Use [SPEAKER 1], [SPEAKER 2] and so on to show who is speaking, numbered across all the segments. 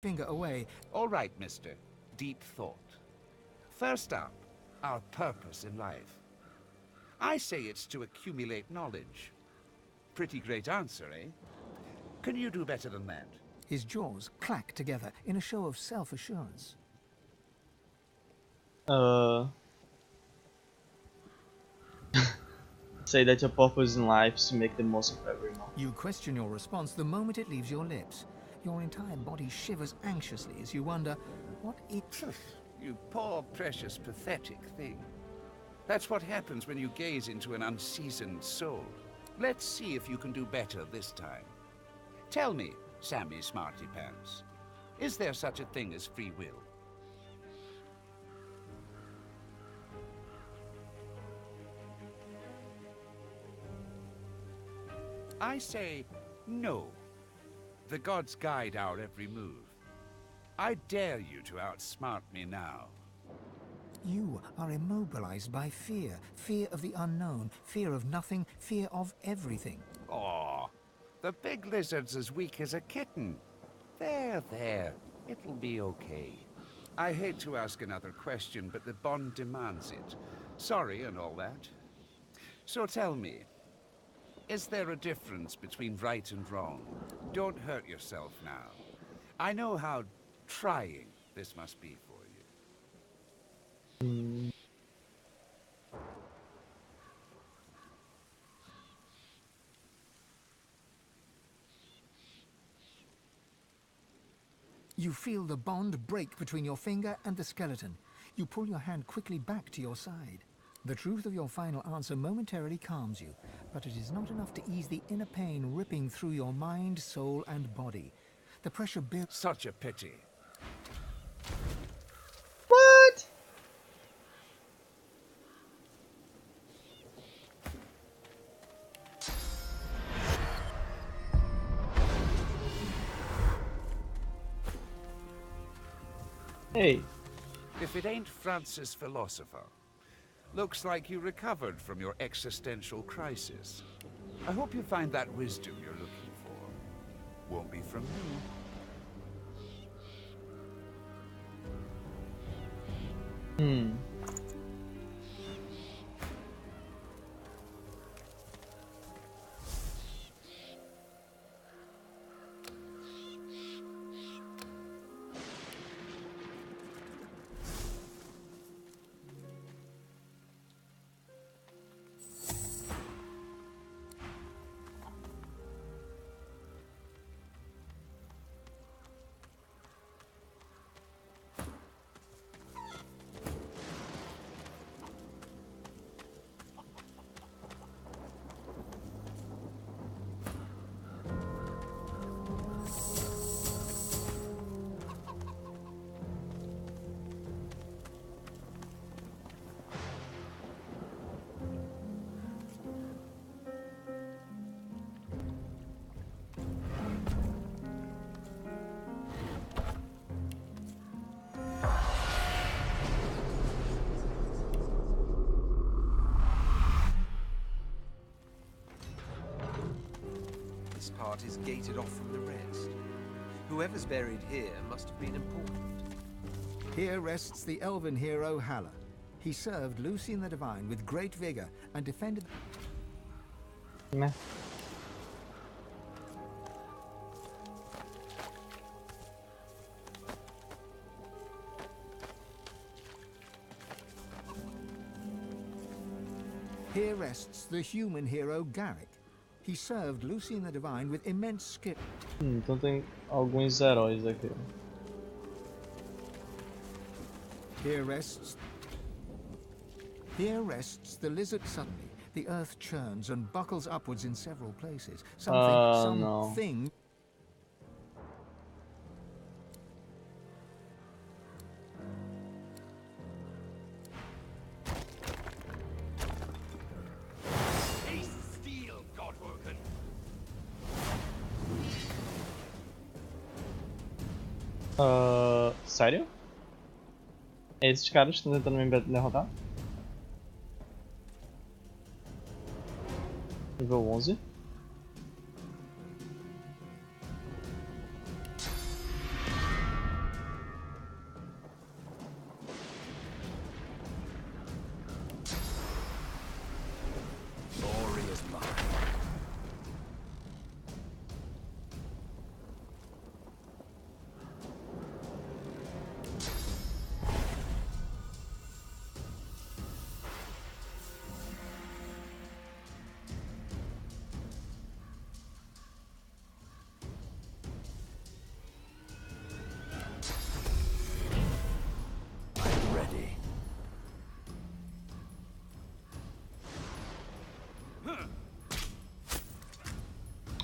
[SPEAKER 1] finger away.
[SPEAKER 2] All right, mister. Deep thought. First up, our purpose in life. I say it's to accumulate knowledge. Pretty great answer, eh? Can you do better than that?
[SPEAKER 1] His jaws clack together in a show of self-assurance.
[SPEAKER 3] Say that your purpose in life is to make the most of every moment.
[SPEAKER 1] You question your response the moment it leaves your lips. Your entire body shivers anxiously as you wonder what it...
[SPEAKER 2] You poor, precious, pathetic thing. That's what happens when you gaze into an unseasoned soul. Let's see if you can do better this time. Tell me, Sammy Smarty Pants, is there such a thing as free will? I say no. The gods guide our every move. I dare you to outsmart me now.
[SPEAKER 1] You are immobilized by fear. Fear of the unknown. Fear of nothing. Fear of everything.
[SPEAKER 2] Aw, the big lizard's as weak as a kitten. There. It'll be okay. I hate to ask another question, but the bond demands it. Sorry and all that. So tell me, is there a difference between right and wrong? Don't hurt yourself now. I know how trying this must be for you.
[SPEAKER 1] You feel the bond break between your finger and the skeleton. You pull your hand quickly back to your side. The truth of your final answer momentarily calms you, but it is not enough to ease the inner pain ripping through your mind, soul, and body. The pressure builds.
[SPEAKER 2] Such a pity.
[SPEAKER 3] What? Hey.
[SPEAKER 2] If it ain't Francis Philosopher. Looks like you recovered from your existential crisis. I hope you find that wisdom you're looking for. Won't be from me.
[SPEAKER 4] This part is gated off from the rest. Whoever's buried here must have been important.
[SPEAKER 1] Here rests the elven hero Halla. He served Lucian the Divine with great vigor and defended...
[SPEAKER 3] Meh.
[SPEAKER 1] Here rests the human hero Garrick. He served Lucian the Divine with immense skill.
[SPEAKER 3] Então tem alguns heróis aqui.
[SPEAKER 1] Here rests the lizard. Suddenly, the earth churns and buckles upwards in several places. Something.
[SPEAKER 3] Sério? É esses caras que estão tentando me derrotar? Nível 11.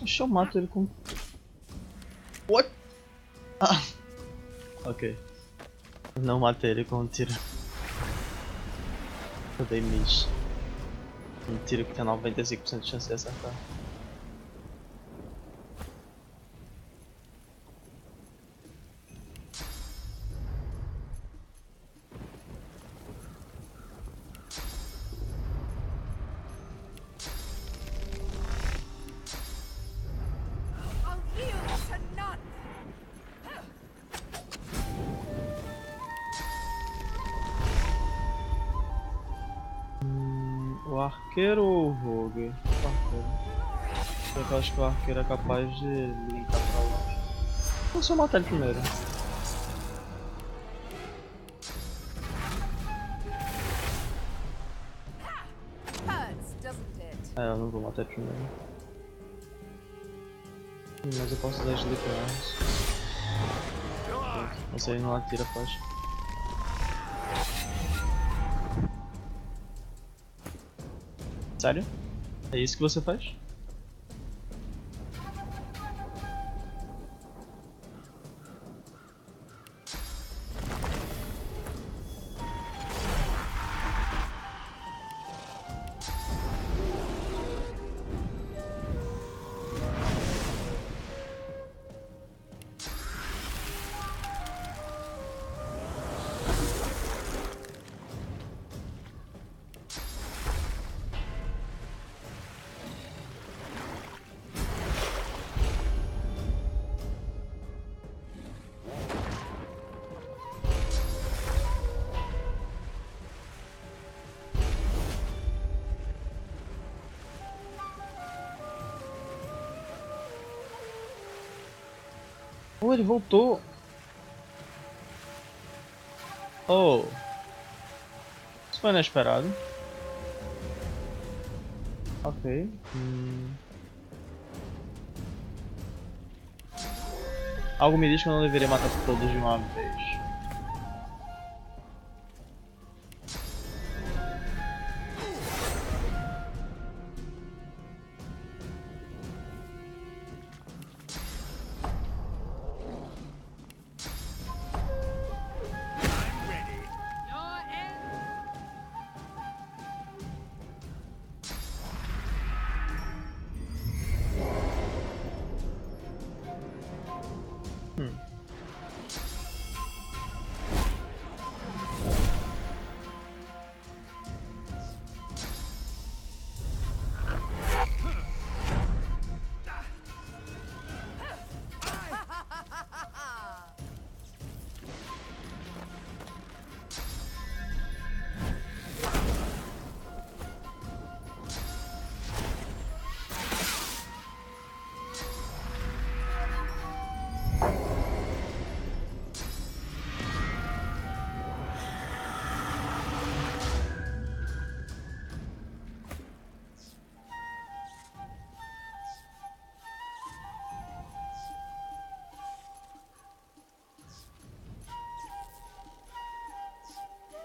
[SPEAKER 3] Deixa eu mato ele com... What? Ah. Ok. Não matei ele com um tiro. Eu dei miss. Um tiro que tem 95% de chance de acertar. O arqueiro ou o rogue? O arqueiro. Porque eu acho que o arqueiro é capaz de linkar pra lá. Vou só matar ele primeiro. É, eu não vou matar ele primeiro. Mas eu posso usar sleep arms. Esse aí não atira faixa. Sério? É isso que você faz? Oh, ele voltou! Oh! Isso foi inesperado. Ok. Algo me diz que eu não deveria matar todos de uma vez.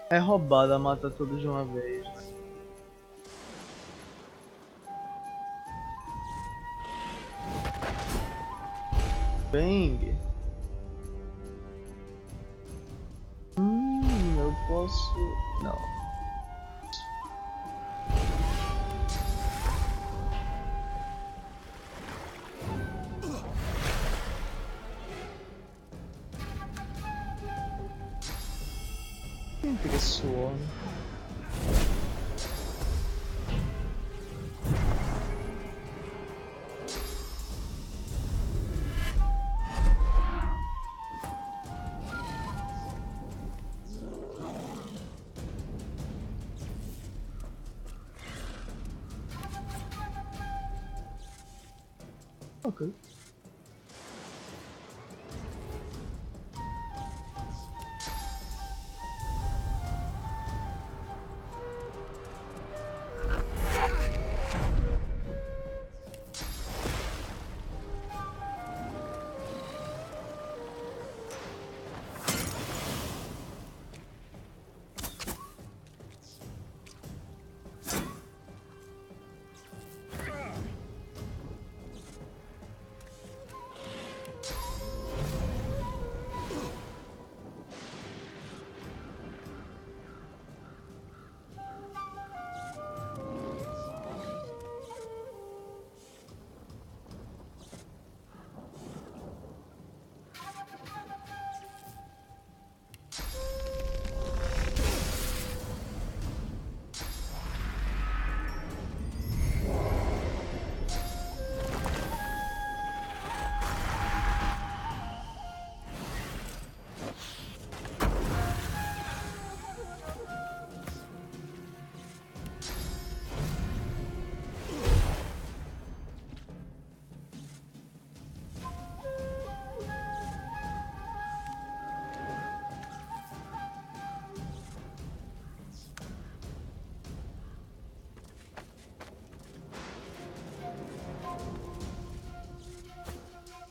[SPEAKER 3] É roubada matar todos de uma vez, né? Bang! Eu posso... Não. Fica suando. Ok.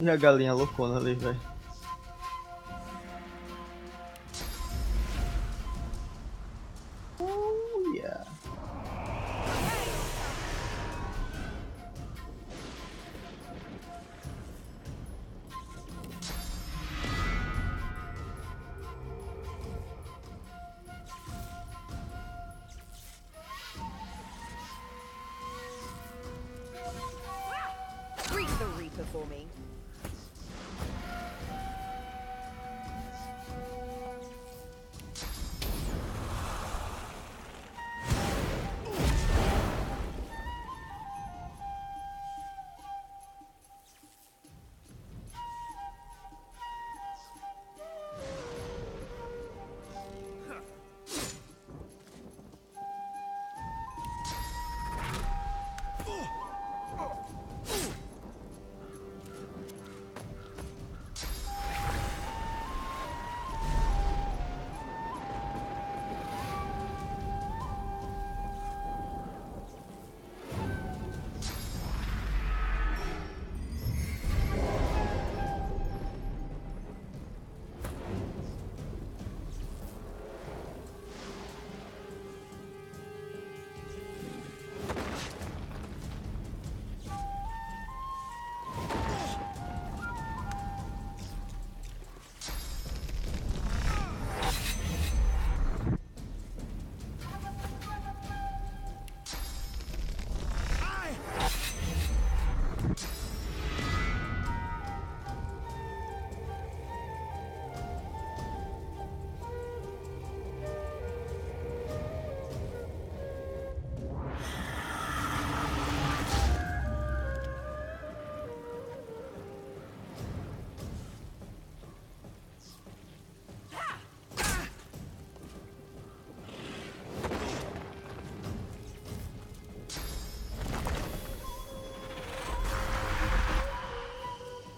[SPEAKER 3] E a galinha loucona ali, velho. Oh, yeah.
[SPEAKER 5] Greet the Reaper for me.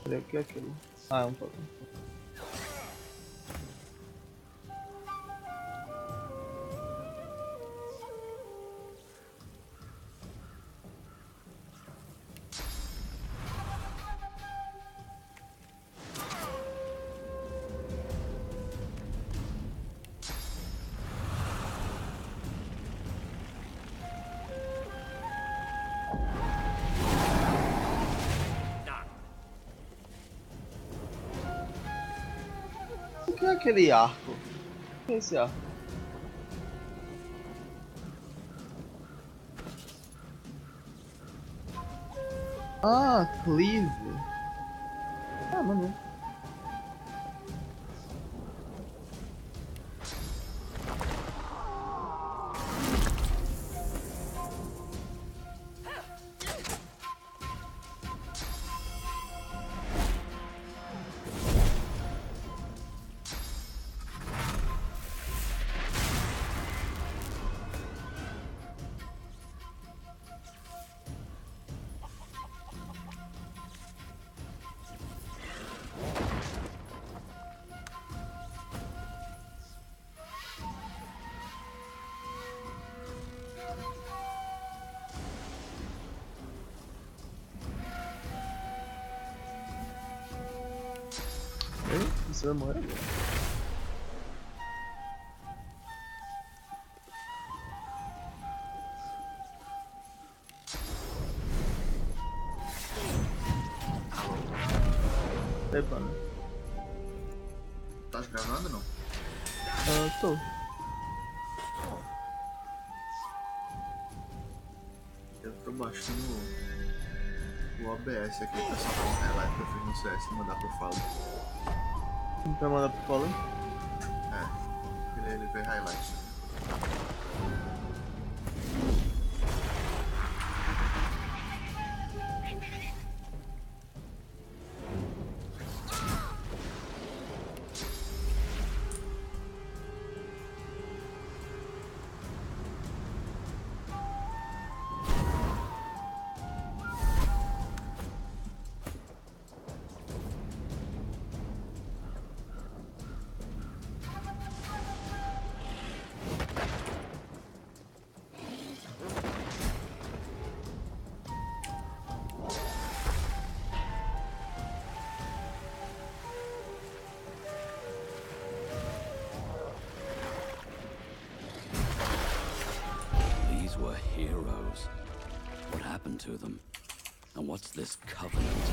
[SPEAKER 3] Cadê o que é aquilo? Ah, é um totem. O que é aquele arco? O que é esse arco? Ah, cleave. Ah, mano. Você vai morrer agora. Epa, né?
[SPEAKER 6] Tá gravando ou não?
[SPEAKER 3] Ah, tô.
[SPEAKER 6] Eu tô baixando o OBS aqui pra salvar um highlight que eu fiz no CS e mandar pro Falo.
[SPEAKER 3] Não vai mandar pro Fallen?
[SPEAKER 6] É, ele vê highlight.
[SPEAKER 5] happened to them? And what's this covenant?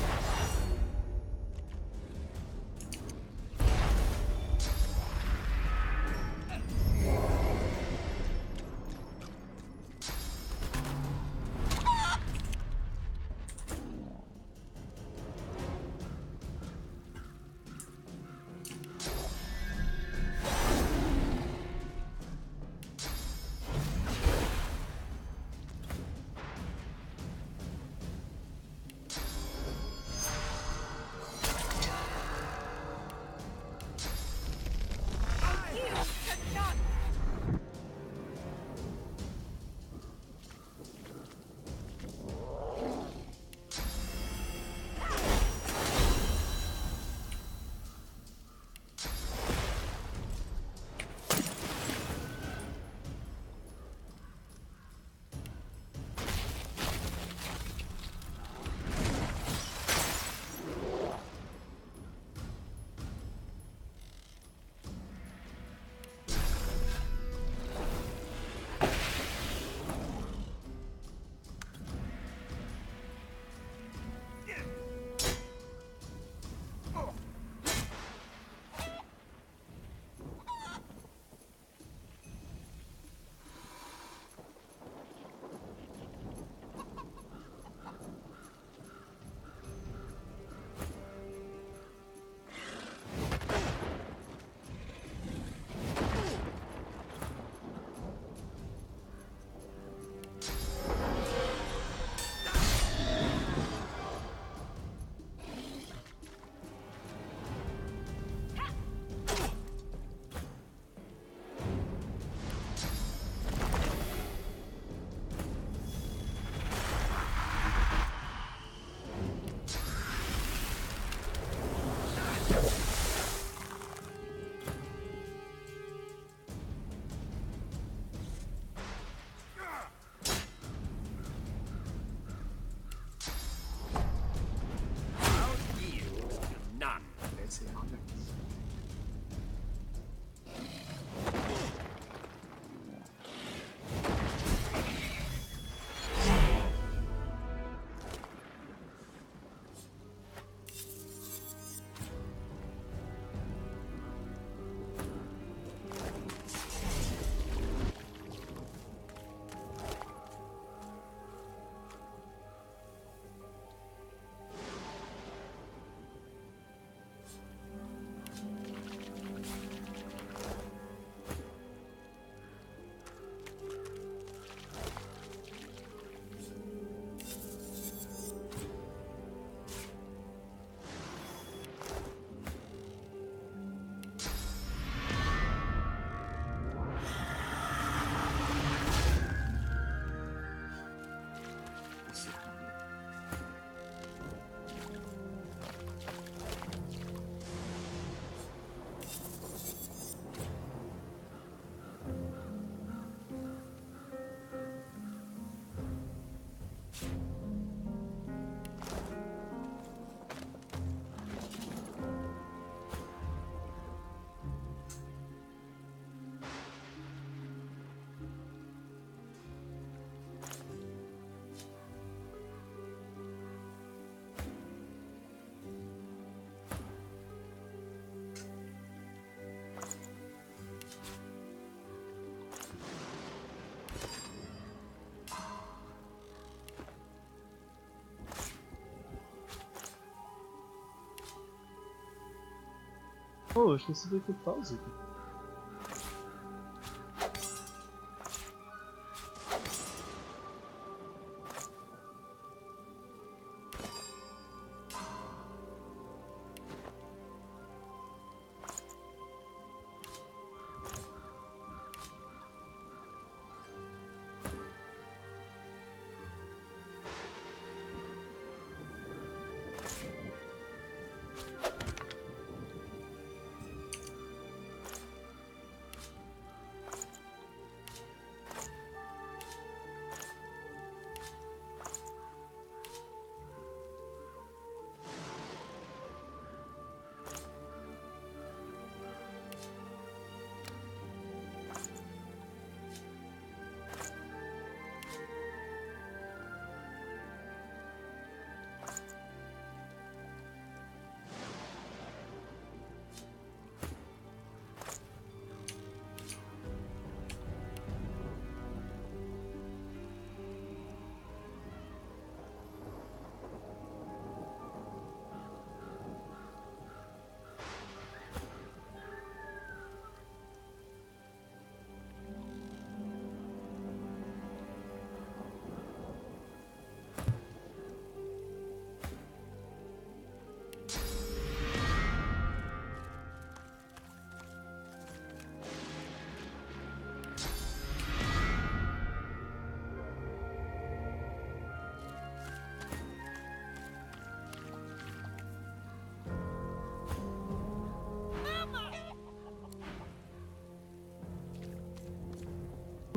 [SPEAKER 3] Oh, eu esqueci de equipar os itens.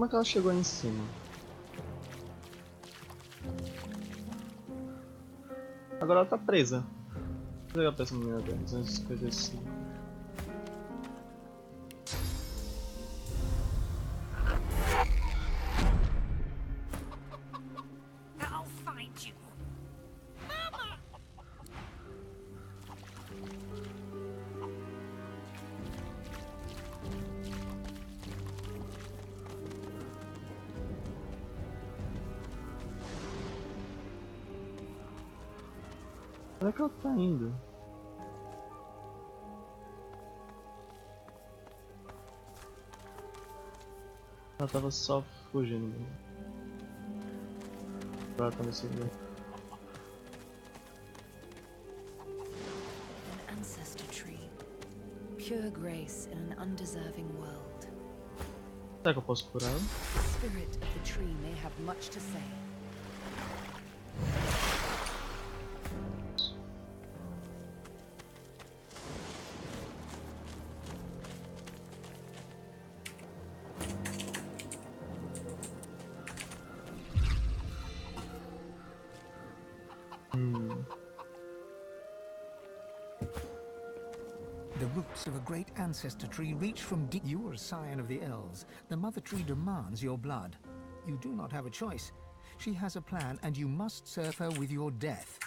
[SPEAKER 3] Como é que ela chegou aí em cima? Agora ela tá presa. Vou pegar pra essa menina dela, 255.
[SPEAKER 7] I'll find you. Mama!
[SPEAKER 3] Onde é que ela tá indo? Ela tava só fugindo mesmo. Agora ela tá me seguindo.
[SPEAKER 7] An ancestor tree. Pure grace in an undeserving world.
[SPEAKER 3] Será que eu posso curar ela?
[SPEAKER 7] The spirit of the tree may have much to say.
[SPEAKER 1] The roots of a great ancestor tree reach from deep. You are a scion of the elves. The mother tree demands your blood. You do not have a choice. She has a plan, and you must serve her with your death.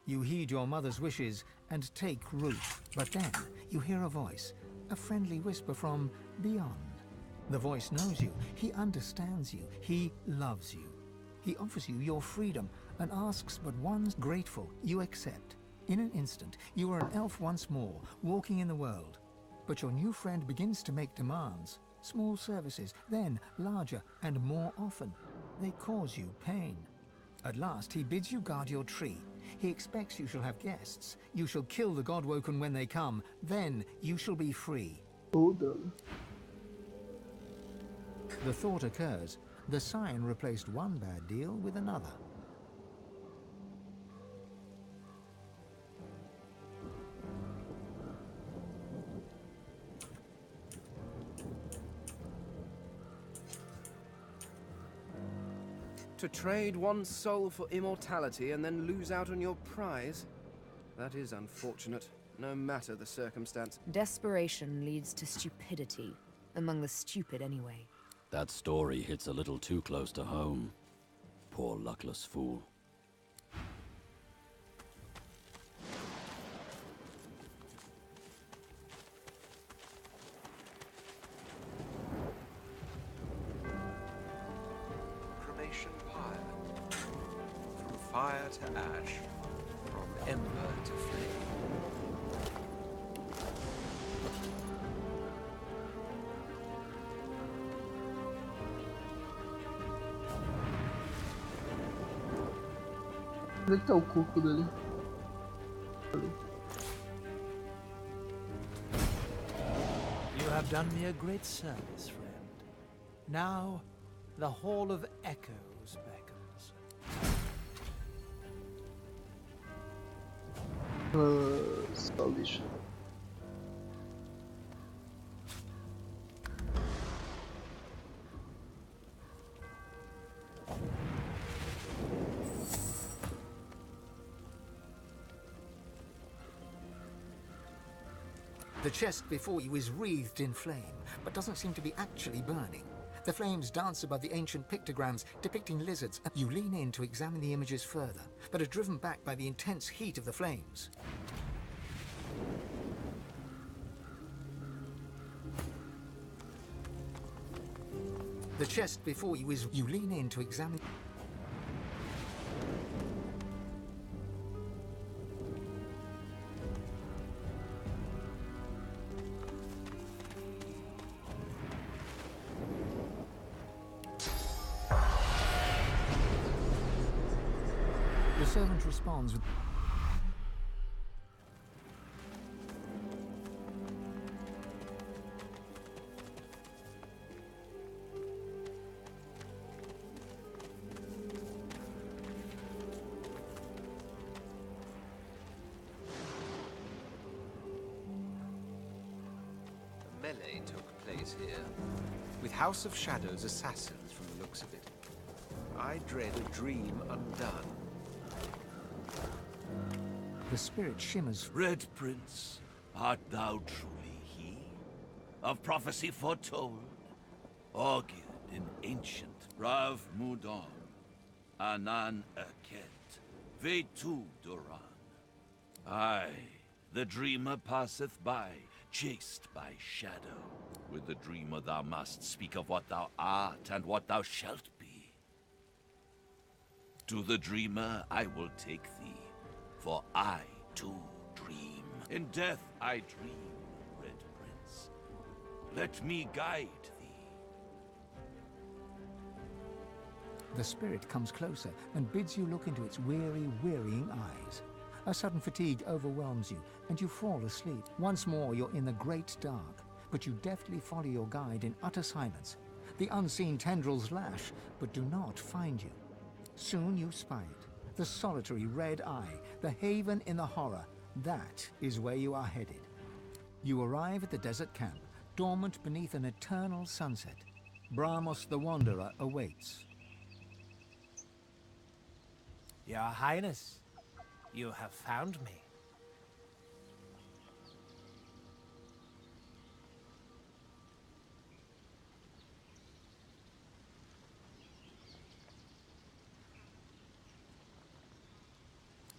[SPEAKER 1] You heed your mother's wishes and take root. But then you hear a voice, a friendly whisper from beyond. The voice knows you. He understands you. He loves you. He offers you your freedom and asks but one. Grateful, you accept. In an instant, you are an elf once more, walking in the world. But your new friend begins to make demands. Small services, then larger and more often. They cause you pain. At last, he bids you guard your tree. He expects you shall have guests. You shall kill the Godwoken when they come. Then you shall be free.
[SPEAKER 3] Oh, droga.
[SPEAKER 1] The thought occurs. The scion replaced one bad deal with another.
[SPEAKER 4] To trade one's soul for immortality and then lose out on your prize? That is unfortunate, no matter the circumstance.
[SPEAKER 7] Desperation leads to stupidity. Among the stupid, anyway.
[SPEAKER 5] That story hits a little too close to home. Poor luckless fool.
[SPEAKER 4] Cremation pyre. From fire to ash. From ember to flame.
[SPEAKER 3] Onde é que tá o corpo dele?
[SPEAKER 8] You have done me a great service, friend. Now, the Hall of Echoes beckons.
[SPEAKER 3] Só lixo.
[SPEAKER 1] The chest before you is wreathed in flame, but doesn't seem to be actually burning. The flames dance above the ancient pictograms depicting lizards. You lean in to examine the images further, but are driven back by the intense heat of the flames. The chest before you is... You lean in to examine... The servant responds with...
[SPEAKER 4] The melee took place here. With House of Shadows assassins from the looks of it. I dread a dream undone.
[SPEAKER 1] The spirit shimmers.
[SPEAKER 9] Red Prince, art thou truly he? Of prophecy foretold? Augured in ancient Rav Mudon, Anan Aket, Vetu Duran. Aye, the dreamer passeth by, chased by shadow. With the dreamer thou must speak of what thou art and what thou shalt be. To the dreamer I will take thee, for I too dream. In death I dream, Red Prince. Let me guide thee.
[SPEAKER 1] The spirit comes closer and bids you look into its weary, wearying eyes. A sudden fatigue overwhelms you, and you fall asleep. Once more you're in the great dark, but you deftly follow your guide in utter silence. The unseen tendrils lash, but do not find you. Soon you spy it. The solitary red eye, the haven in the horror. That is where you are headed. You arrive at the desert camp, dormant beneath an eternal sunset. Brahmos the Wanderer awaits.
[SPEAKER 8] Your Highness, you have found me.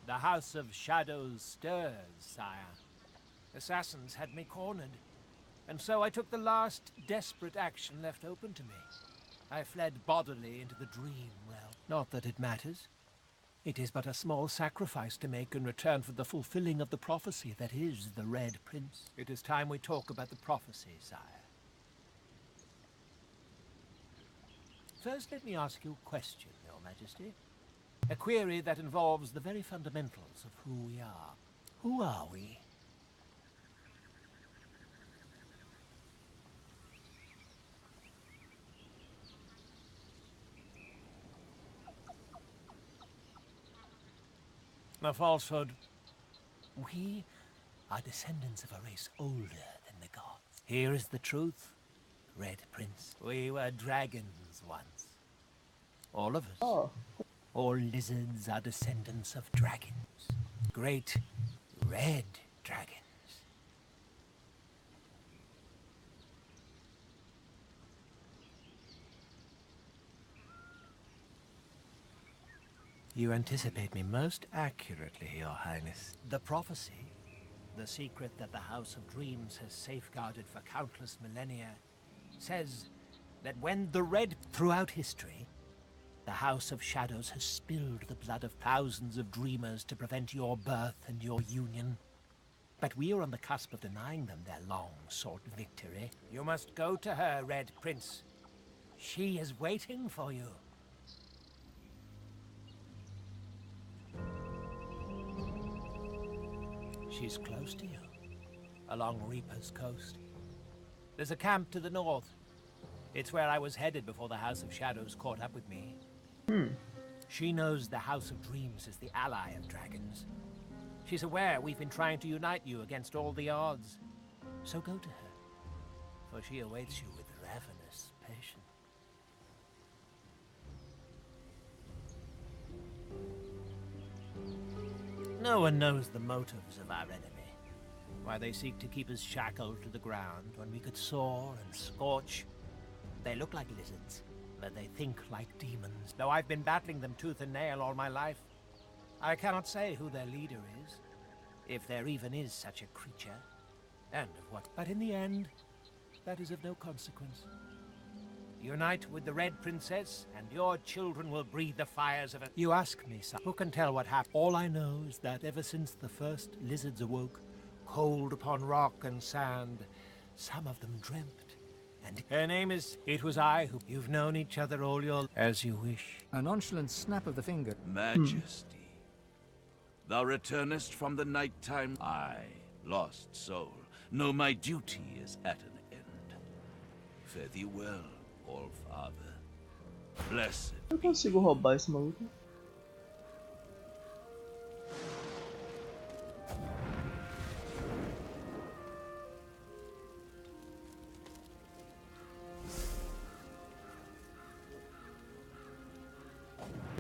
[SPEAKER 8] The House of Shadows stirs, sire. Assassins had me cornered, and so I took the last desperate action left open to me. I fled bodily into the dream realm. Not that it matters. It is but a small sacrifice to make in return for the fulfilling of the prophecy that is the Red Prince. It is time we talk about the prophecy, sire. First, let me ask you a question, Your Majesty. A query that involves the very fundamentals of who we are. Who are we? A falsehood. We are descendants of a race older than the gods. Here is the truth, Red Prince. We were dragons once. All of us.
[SPEAKER 3] Oh.
[SPEAKER 8] All lizards are descendants of dragons. Great red dragons. You anticipate me most accurately, Your Highness. The prophecy, the secret that the House of Dreams has safeguarded for countless millennia, says that when the red throughout history, the House of Shadows has spilled the blood of thousands of dreamers to prevent your birth and your union. But we are on the cusp of denying them their long-sought victory. You must go to her, Red Prince. She is waiting for you. She's close to you, along Reaper's coast. There's a camp to the north. It's where I was headed before the House of Shadows caught up with me. She knows the House of Dreams is the ally of dragons. She's aware we've been trying to unite you against all the odds. So go to her, for she awaits you with ravenous patience. No one knows the motives of our enemy. Why they seek to keep us shackled to the ground when we could soar and scorch. They look like lizards, but they think like demons. Though I've been battling them tooth and nail all my life, I cannot say who their leader is, if there even is such a creature, and of what. But in the end, that is of no consequence. Unite with the Red Princess, and your children will breathe the fires of it. You ask me, son, who can tell what happened? All I know is that ever since the first lizards awoke, cold upon rock and sand, some of them dreamt. And her name is... It was I who... You've known each other all your... As you wish.
[SPEAKER 1] A nonchalant snap of the finger.
[SPEAKER 9] Majesty, thou returnest from the nighttime. I, lost soul, know my duty is at an end. Fare thee well, All-Father. Blessed.
[SPEAKER 3] Eu consigo roubar esse maluco.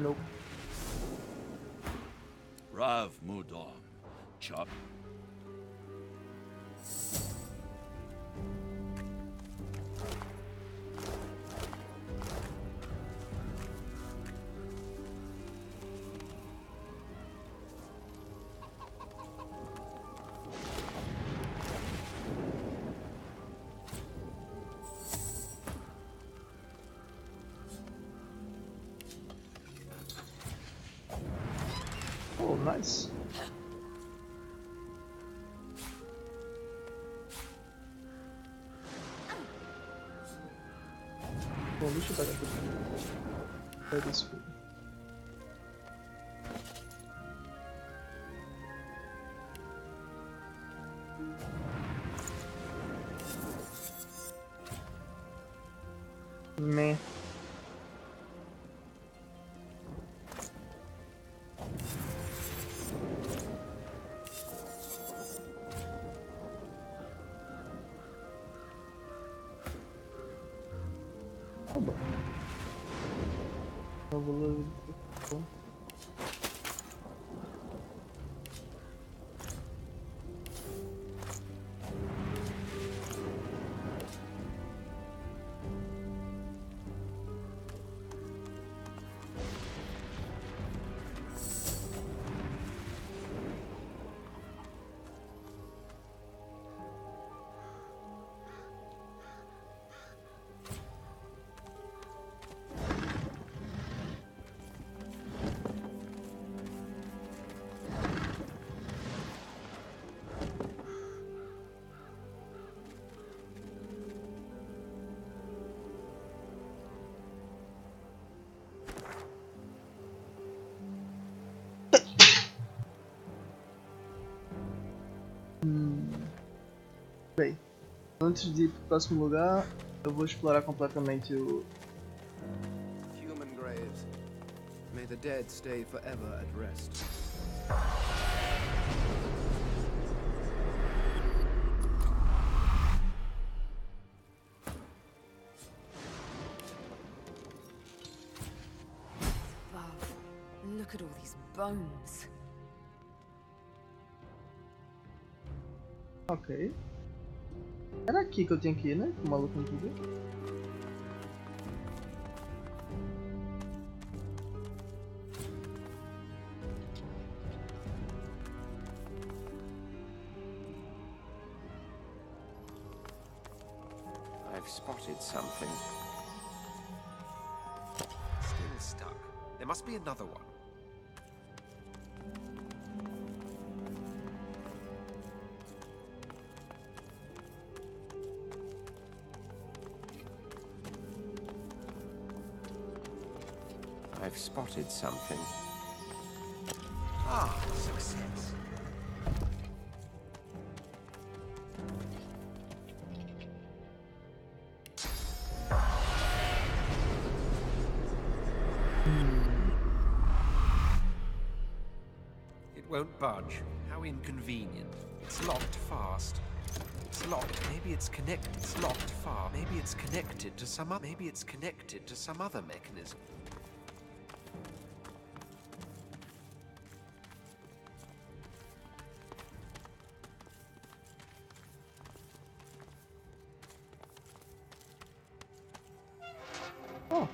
[SPEAKER 3] Nope.
[SPEAKER 9] Rav Mudon. Chop.
[SPEAKER 3] Oh, nice. Bom, deixa eu pegar aqui. Pega esse fogo. Meh. Tá bom. Eu vou ler. Bem, antes de ir pro próximo lugar, eu vou explorar completamente o...
[SPEAKER 4] Human graves. May the dead stay forever at rest.
[SPEAKER 7] Wow, look at all these bones.
[SPEAKER 3] Ok. Era aqui que eu tinha que ir, né? O maluco não viu.
[SPEAKER 10] I've spotted something. Still stuck. There must be another one. I've spotted something. Ah, success. It won't budge. How inconvenient. It's locked fast. It's locked. Maybe it's connected. It's locked fast. Maybe it's connected to some other. Maybe it's connected to some other mechanism.
[SPEAKER 3] Oh.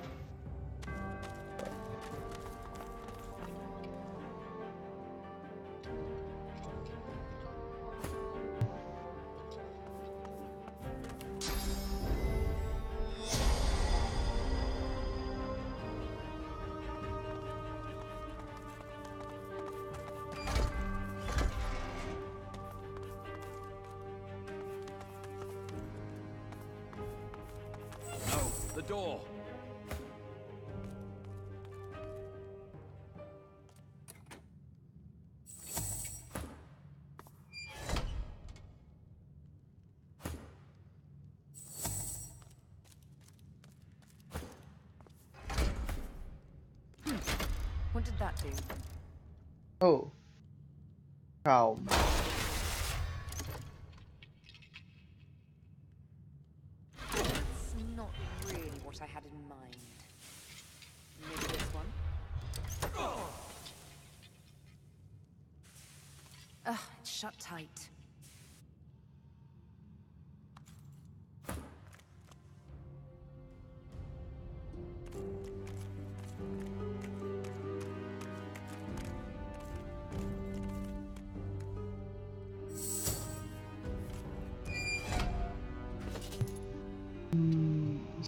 [SPEAKER 9] No, the door.
[SPEAKER 7] What did that do?
[SPEAKER 3] Oh. Calma.
[SPEAKER 7] It's not really what I had in mind. Maybe this one? Ugh, it's shut tight.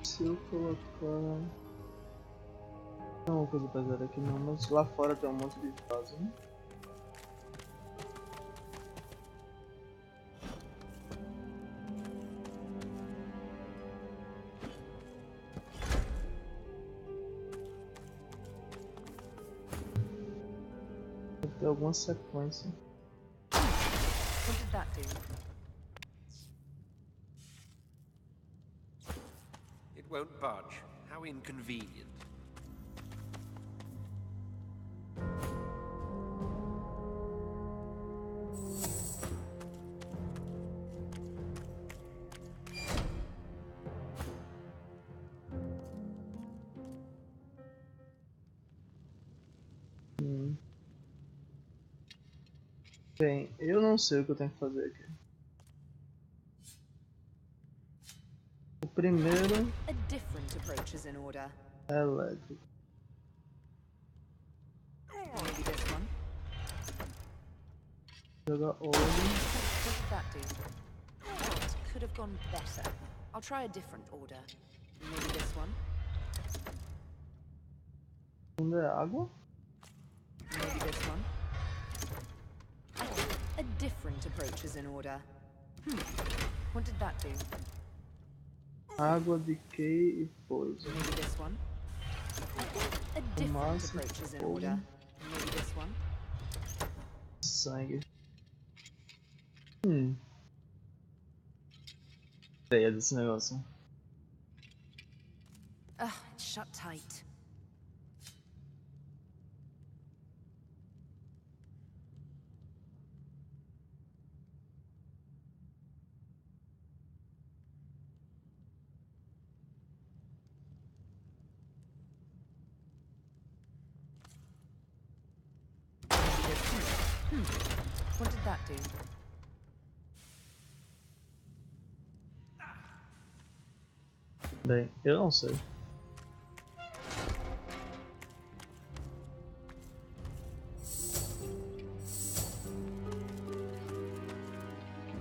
[SPEAKER 3] Se eu colocar... Não, uma coisa pesada aqui não, mas lá fora tem um monte de vaso, né? Deve ter alguma sequência.
[SPEAKER 7] What did that do?
[SPEAKER 10] It won't budge. How inconvenient.
[SPEAKER 3] Bem, eu não sei o que eu tenho que fazer aqui. O primeiro
[SPEAKER 7] A different approach is in order.
[SPEAKER 3] é elétrico.
[SPEAKER 7] Maybe this one.
[SPEAKER 3] Jogar
[SPEAKER 7] What
[SPEAKER 3] olho.
[SPEAKER 7] did that do? That could have gone better. I'll try a different order. Maybe this one.
[SPEAKER 3] Segundo é água.
[SPEAKER 7] Maybe this one. I think a different approach is in order. What did that do?
[SPEAKER 3] Água, decay e poison.
[SPEAKER 7] Maybe this one. I think a different
[SPEAKER 3] Fumaça,
[SPEAKER 7] approach is in
[SPEAKER 3] fogo.
[SPEAKER 7] order. Maybe this one.
[SPEAKER 3] Sangue. Ideia desse negócio.
[SPEAKER 7] Ugh, it's shut tight. What did that do?
[SPEAKER 3] Bem, eu não sei.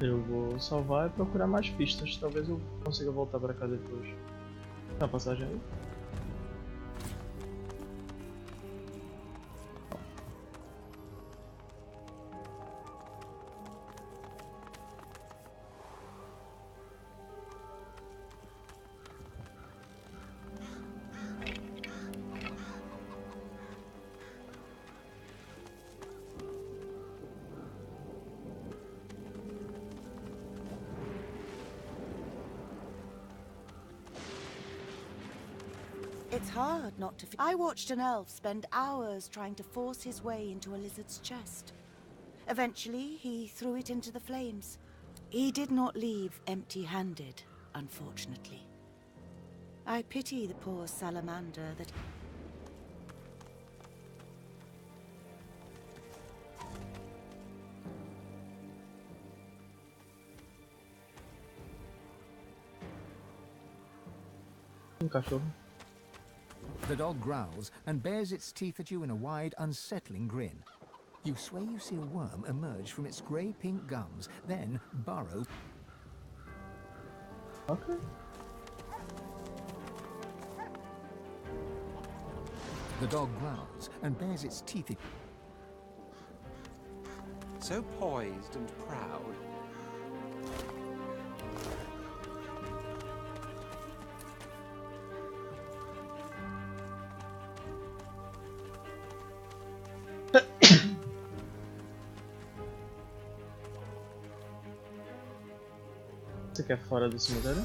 [SPEAKER 3] Eu vou salvar e procurar mais pistas. Talvez eu consiga voltar pra cá depois. Tem uma passagem aí?
[SPEAKER 11] It's hard not to feel. I watched an elf spend hours trying to force his way into a lizard's chest. Eventually, he threw it into the flames. He did not leave empty-handed, unfortunately. I pity the poor salamander that...
[SPEAKER 3] Cachorro.
[SPEAKER 1] The dog growls and bares its teeth at you in a wide, unsettling grin. You swear you see a worm emerge from its grey-pink gums, then burrow...
[SPEAKER 3] Ok.
[SPEAKER 1] The dog growls and bares its teeth at...
[SPEAKER 10] So poised and proud.
[SPEAKER 3] Você quer fora do cemitério?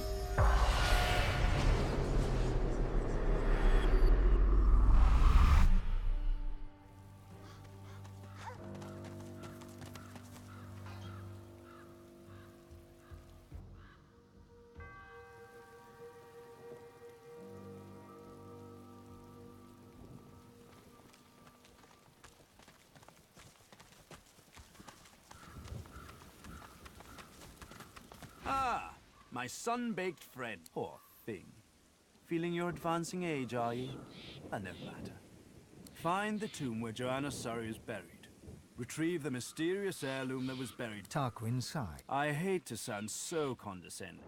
[SPEAKER 12] my sun-baked friend. Poor thing. Feeling your advancing age, are you? No matter. Find the tomb where Joanna Surrey is buried. Retrieve the mysterious heirloom that was buried.
[SPEAKER 1] Tarquin sighed.
[SPEAKER 12] I hate to sound so condescending,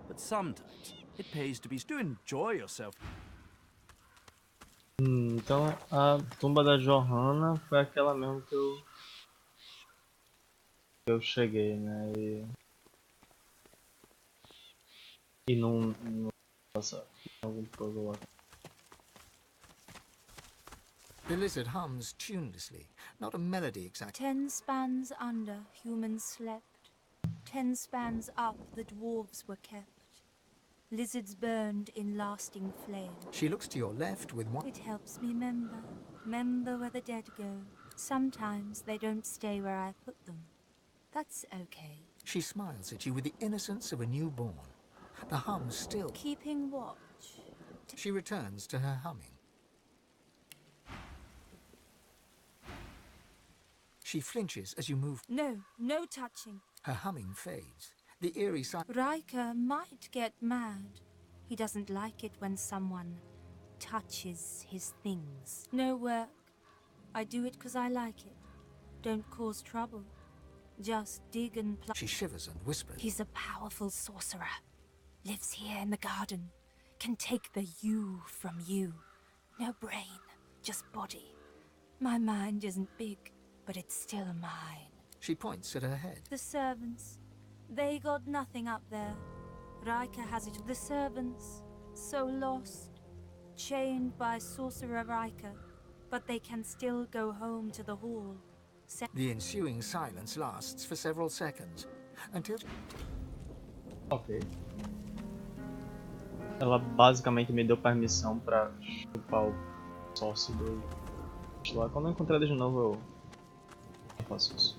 [SPEAKER 12] but sometimes it pays to be... Do enjoy yourself.
[SPEAKER 3] Então a tumba da Johanna foi aquela mesmo que eu cheguei, né? E não passa algum puzzle lá.
[SPEAKER 1] The lizard hums tunelessly, not a melody exactly.
[SPEAKER 13] 10 spans under, humans slept. 10 spans up, the dwarves were kept. Lizards burned in lasting flame.
[SPEAKER 1] She looks to your left with one.
[SPEAKER 13] It helps me remember where the dead go. Sometimes they don't stay where I put them. That's okay.
[SPEAKER 1] She smiles at you with the innocence of a newborn. The hum still.
[SPEAKER 13] Keeping watch.
[SPEAKER 1] She returns to her humming. She flinches as you move.
[SPEAKER 13] No touching.
[SPEAKER 1] Her humming fades. The eerie sound.
[SPEAKER 13] Riker might get mad. He doesn't like it when someone touches his things. No work. I do it 'cause I like it. Don't cause trouble. Just dig and pluck.
[SPEAKER 1] She shivers and whispers.
[SPEAKER 13] He's a powerful sorcerer. Lives here in the garden. Can take the you from you. No brain, just body. My mind isn't big, but it's still mine.
[SPEAKER 1] She points at her head.
[SPEAKER 13] The servants. They got nothing up there. Riker has it. The servants, so lost, chained by Sorcerer Riker, but they can still go home to the hall.
[SPEAKER 1] The ensuing silence lasts for several seconds, until...
[SPEAKER 3] Ok. Ela basicamente me deu permissão pra chupar o sócio do... Lá, quando eu encontrar ele de novo eu faço isso.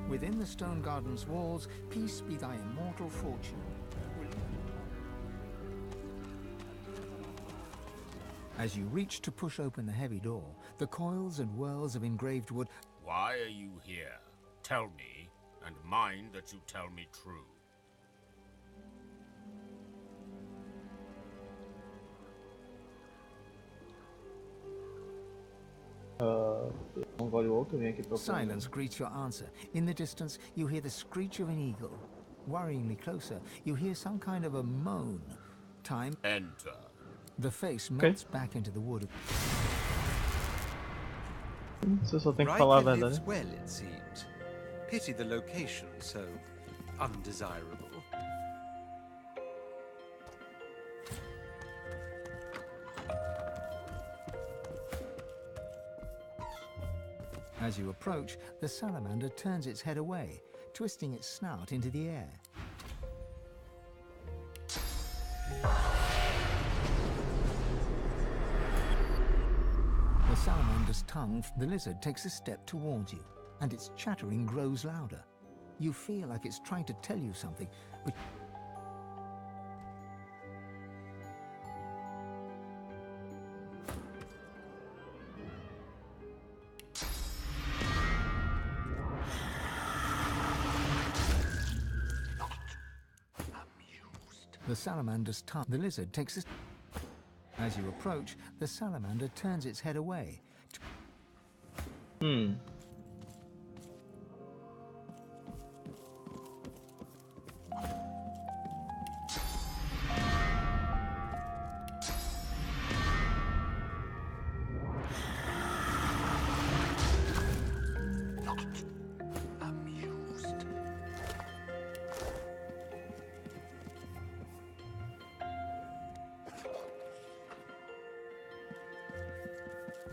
[SPEAKER 1] Within the stone garden's walls, peace be thy immortal fortune. As you reach to push open the heavy door, the coils and whirls of engraved wood...
[SPEAKER 14] Why are you here? Tell me, and mind that you tell me true.
[SPEAKER 1] Silence greets your answer. In the distance, you hear the screech of an eagle. Worryingly closer, you hear some kind of a moan. Time.
[SPEAKER 14] Enter.
[SPEAKER 1] The face melts back into the wood.
[SPEAKER 3] Você só tem que falar a verdade.
[SPEAKER 10] Well, it seems. Pity the location so undesirable.
[SPEAKER 1] As you approach, the salamander turns its head away, twisting its snout into the air. The salamander's tongue, the lizard takes a step towards you, and its chattering grows louder. You feel like it's trying to tell you something, but... The salamander's tongue. The lizard takes a... As you approach, the salamander turns its head away.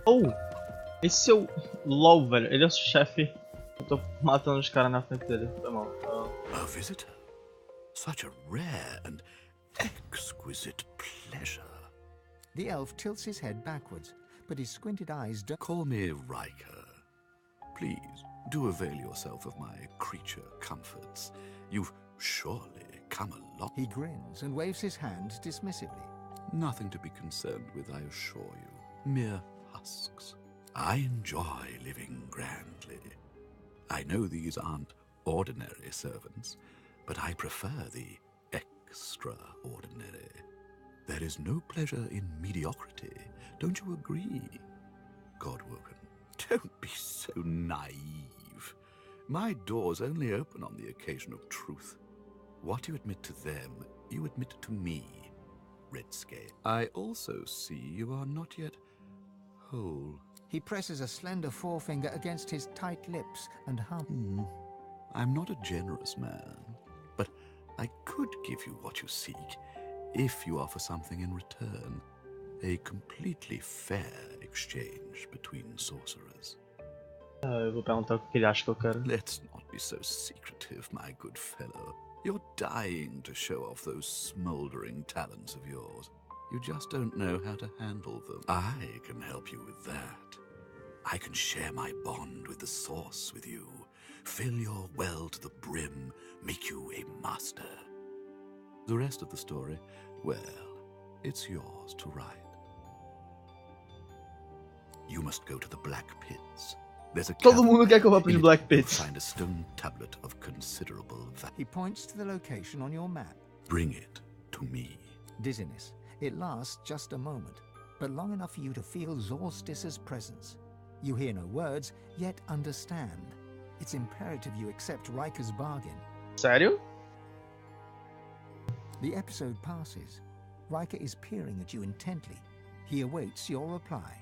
[SPEAKER 3] Oh! Esse é o LOL, velho. Ele é o chefe. Eu tô matando os caras na frente dele. Foi mal.
[SPEAKER 9] A visitor? Such a rare and exquisite pleasure.
[SPEAKER 1] The elf tilts his head backwards, but his squinted eyes don't...
[SPEAKER 9] Call me Riker. Please, do avail yourself of my creature comforts. You've surely come a long...
[SPEAKER 1] He grins and waves his hand dismissively.
[SPEAKER 9] Nothing to be concerned with, I assure you. Mere husks.
[SPEAKER 15] I enjoy living grandly. I know these aren't ordinary servants, but I prefer the extraordinary. There is no pleasure in mediocrity, don't you agree? Godwoken, don't be so naive. My doors only open on the occasion of truth. What you admit to them, you admit to me, Redscale. I also see you are not yet whole.
[SPEAKER 1] He presses a slender forefinger against his tight lips and hums.
[SPEAKER 15] I'm not a generous man, but I could give you what you seek if you offer something in return. A completely fair exchange between sorcerers.
[SPEAKER 3] Eu vou perguntar o que ele acha que eu quero.
[SPEAKER 15] Let's not be so secretive, my good fellow. You're dying to show off those smoldering talents of yours. You just don't know how to handle them. I can help you with that. I can share my bond with the source with you, fill your well to the brim, make you a master. The rest of the story, well, it's yours to write. You must go to the Black Pits. There's a
[SPEAKER 3] Todo mundo quer que eu vá para os Black Pits.
[SPEAKER 15] Find a stone tablet of considerable value.
[SPEAKER 1] He points to the location on your map.
[SPEAKER 15] Bring it to me.
[SPEAKER 1] Dizziness. It lasts just a moment, but long enough for you to feel Zorstis's presence. You hear no words, yet understand. It's imperative you accept Riker's bargain.
[SPEAKER 3] Sério?
[SPEAKER 1] The episode passes. Riker is peering at you intently. He awaits your reply.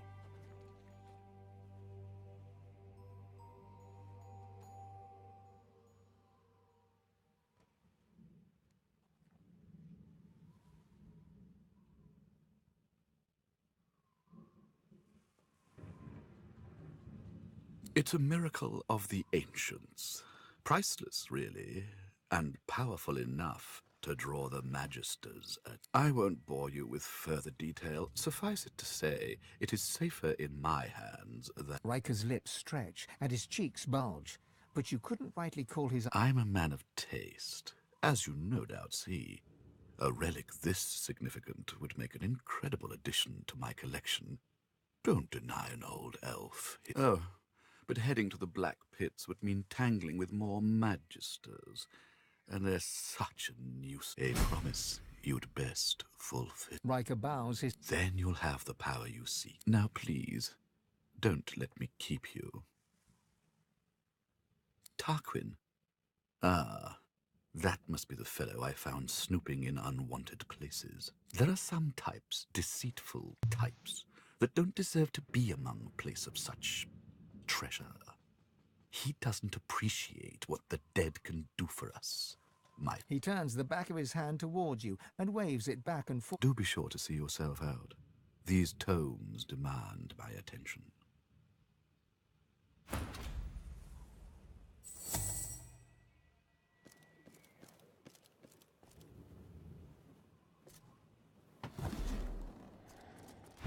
[SPEAKER 15] It's a miracle of the ancients. Priceless, really, and powerful enough to draw the Magisters. I won't bore you with further detail. Suffice it to say, it is safer in my hands than...
[SPEAKER 1] Riker's lips stretch and his cheeks bulge, but you couldn't rightly call his...
[SPEAKER 15] I'm a man of taste, as you no doubt see. A relic this significant would make an incredible addition to my collection. Don't deny an old elf. Oh, but heading to the Black Pits would mean tangling with more Magisters. And there's such a nuisance. A promise you'd best fulfill.
[SPEAKER 1] Riker bows his...
[SPEAKER 15] Then you'll have the power you seek. Now please, don't let me keep you. Tarquin. Ah, that must be the fellow I found snooping in unwanted places. There are some types, deceitful types, that don't deserve to be among a place of such treasure. He doesn't appreciate what the dead can do for us.
[SPEAKER 1] He turns the back of his hand towards you and waves it back and forth.
[SPEAKER 15] Do be sure to see yourself out. These tomes demand my attention.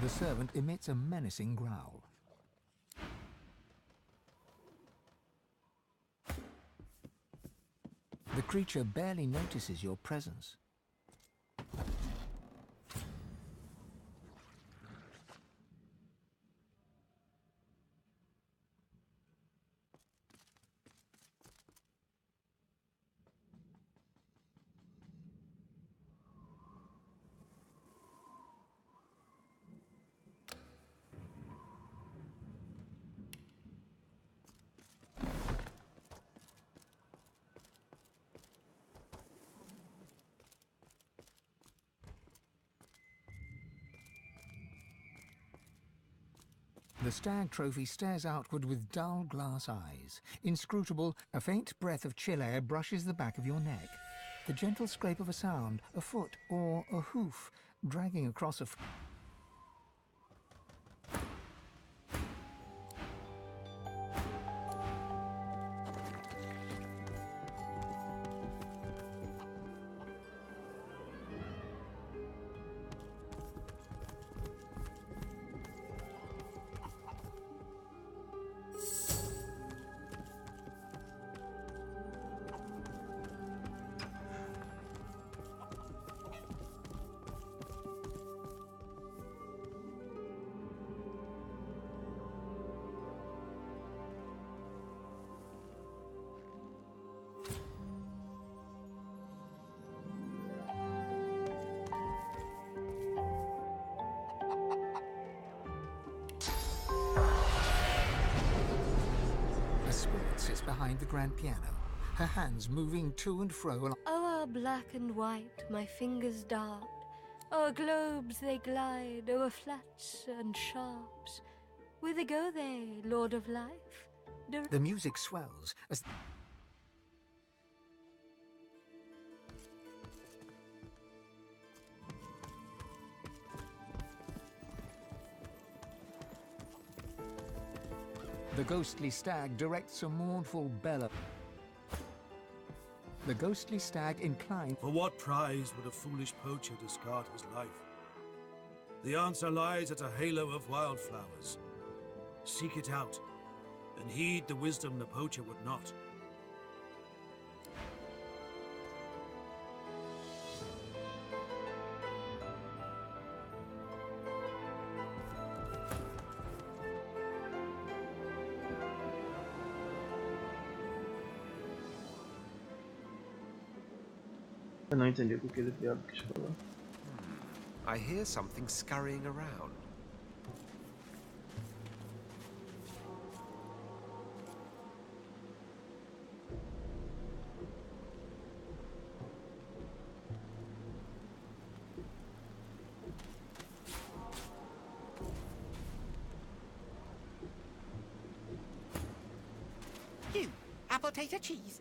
[SPEAKER 1] The servant emits a menacing growl. The creature barely notices your presence. The stag trophy stares outward with dull glass eyes. Inscrutable, a faint breath of chill air brushes the back of your neck. The gentle scrape of a sound, a foot or a hoof, dragging across a... spirit sits behind the grand piano, her hands moving to and fro.
[SPEAKER 16] O'er black and white my fingers dart, o'er globes they glide, o'er flats and sharps. Whither go they, Lord of Life?
[SPEAKER 1] The music swells as the ghostly stag directs a mournful bellow. The ghostly stag inclines.
[SPEAKER 17] For what prize would a foolish poacher discard his life? The answer lies at a halo of wildflowers. Seek it out, and heed the wisdom the poacher would not.
[SPEAKER 3] Eu não entendi o que aquele diabo quis falar.
[SPEAKER 10] I hear something scurrying around.
[SPEAKER 18] You, apple tater cheese.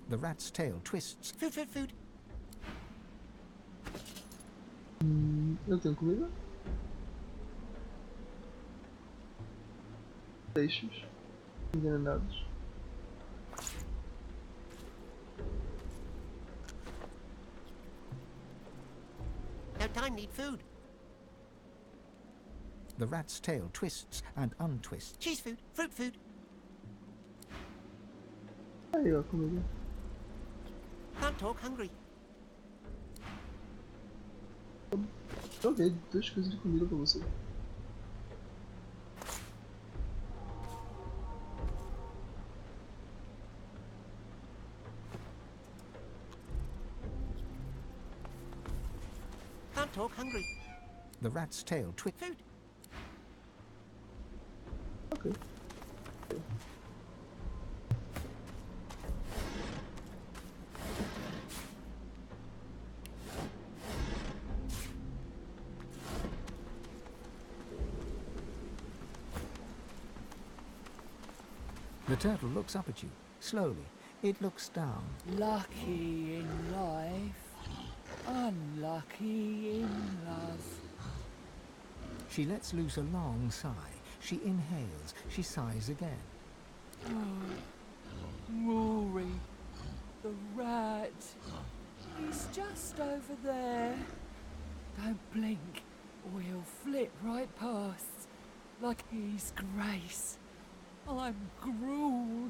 [SPEAKER 1] The rat's tail twists.
[SPEAKER 18] Food, food, food.
[SPEAKER 3] Eu tenho comida? Peixes envenenados.
[SPEAKER 18] No time, need food.
[SPEAKER 1] The rat's tail twists and untwists.
[SPEAKER 18] Cheese food, fruit food.
[SPEAKER 3] Aí, ó, comida.
[SPEAKER 18] Can't talk, hungry.
[SPEAKER 3] Joguei 2 coisas de comida pra você.
[SPEAKER 18] Can't talk, hungry.
[SPEAKER 1] The rat's tail twists.
[SPEAKER 18] Food.
[SPEAKER 3] Ok.
[SPEAKER 1] The turtle looks up at you. Slowly, it looks down.
[SPEAKER 19] Lucky in life, unlucky in love.
[SPEAKER 1] She lets loose a long sigh. She inhales. She sighs again.
[SPEAKER 19] Rory, the rat. He's just over there. Don't blink, or he'll flit right past, like he's Grace. I'm gruel.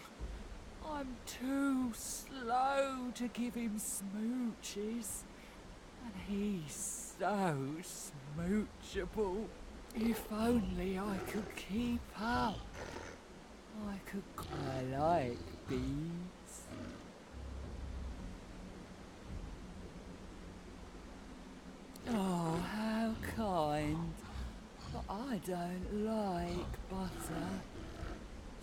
[SPEAKER 19] I'm too slow to give him smooches. And he's so smoochable. If only I could keep up. I like bees. Oh, how kind. But I don't like butter.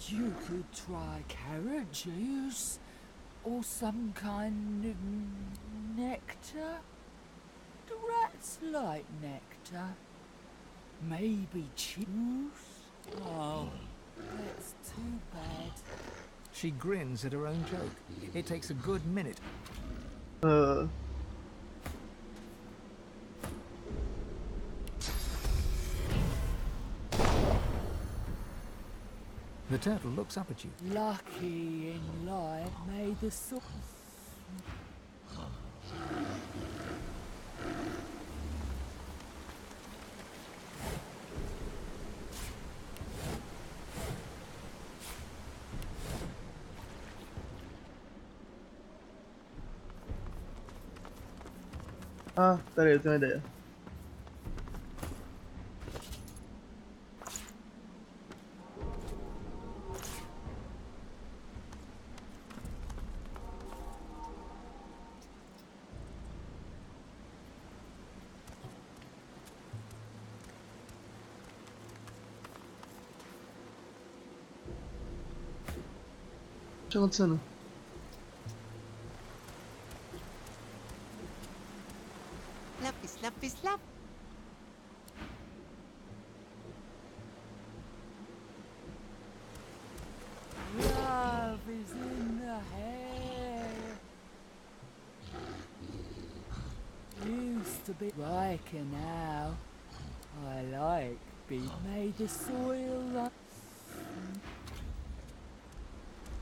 [SPEAKER 19] You could try carrot juice or some kind of nectar. Do rats like nectar? Maybe juice? Oh, that's too bad.
[SPEAKER 1] She grins at her own joke. It takes a good minute. The turtle looks up at you.
[SPEAKER 19] Lucky in life, may the sauce.
[SPEAKER 3] Ah, peraí, eu tenho uma ideia. que tá acontecendo?
[SPEAKER 18] Love is love is love.
[SPEAKER 19] Love is in the hair. Used to be like it now. I like being made the soil.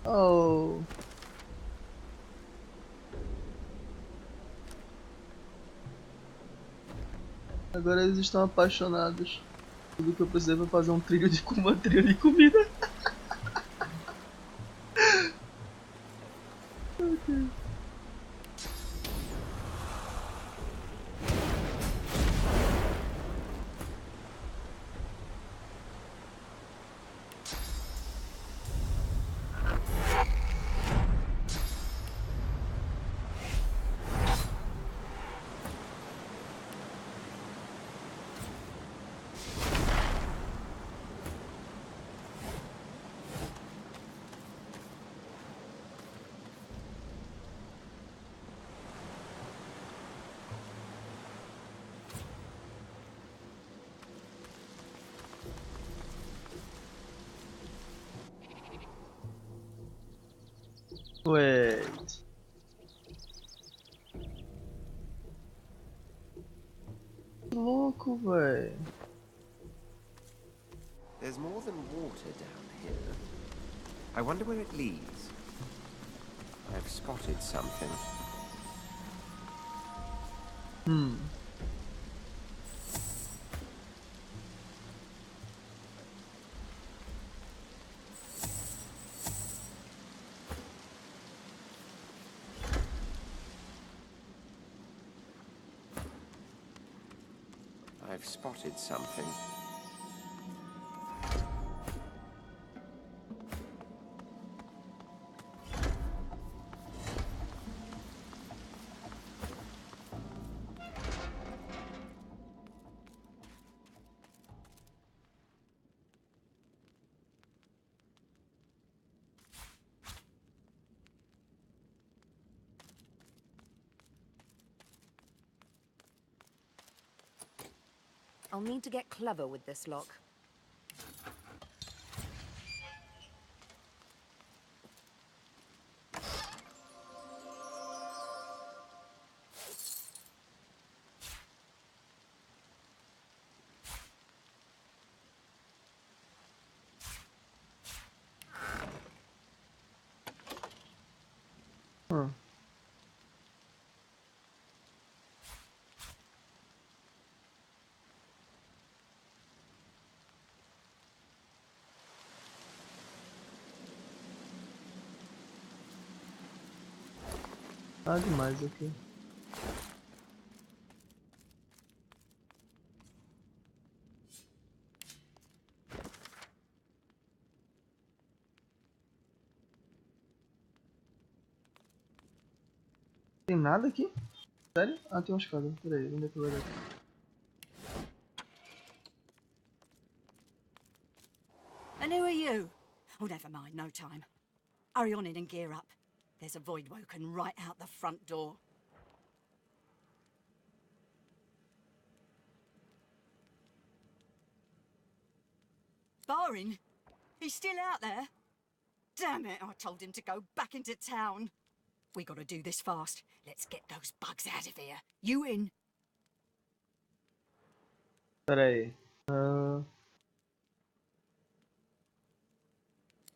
[SPEAKER 3] Oh. Agora eles estão apaixonados. Tudo que eu precisei foi fazer um trilho de uma trilha de comida. Okay. Wait. Louco, véi.
[SPEAKER 4] There's more than water down here. I wonder where it leads. I've spotted something. I've spotted something.
[SPEAKER 7] I'll need to get clever with this lock.
[SPEAKER 3] Tá demais aqui. Tem nada aqui? Sério? Ah, tem uma escada. Peraí, onde é que vai dar aqui?
[SPEAKER 20] And who are you? Oh, never mind, no time. Hurry on in and gear up. There's a void woken right out the front door. Barring? He's still out there? Damn it, I told him to go back into town. We gotta do this fast. Let's get those bugs out of here. You in?
[SPEAKER 3] Peraí.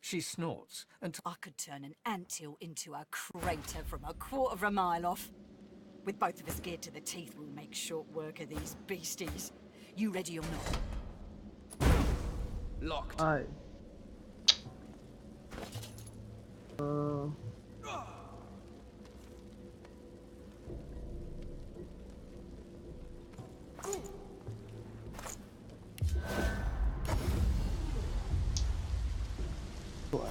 [SPEAKER 20] She snorts, and I could turn an anthill into a crater from a quarter of a mile off. With both of us geared to the teeth, we'll make short work of these beasties. You ready or not?
[SPEAKER 4] Locked.
[SPEAKER 3] Ai. Bora.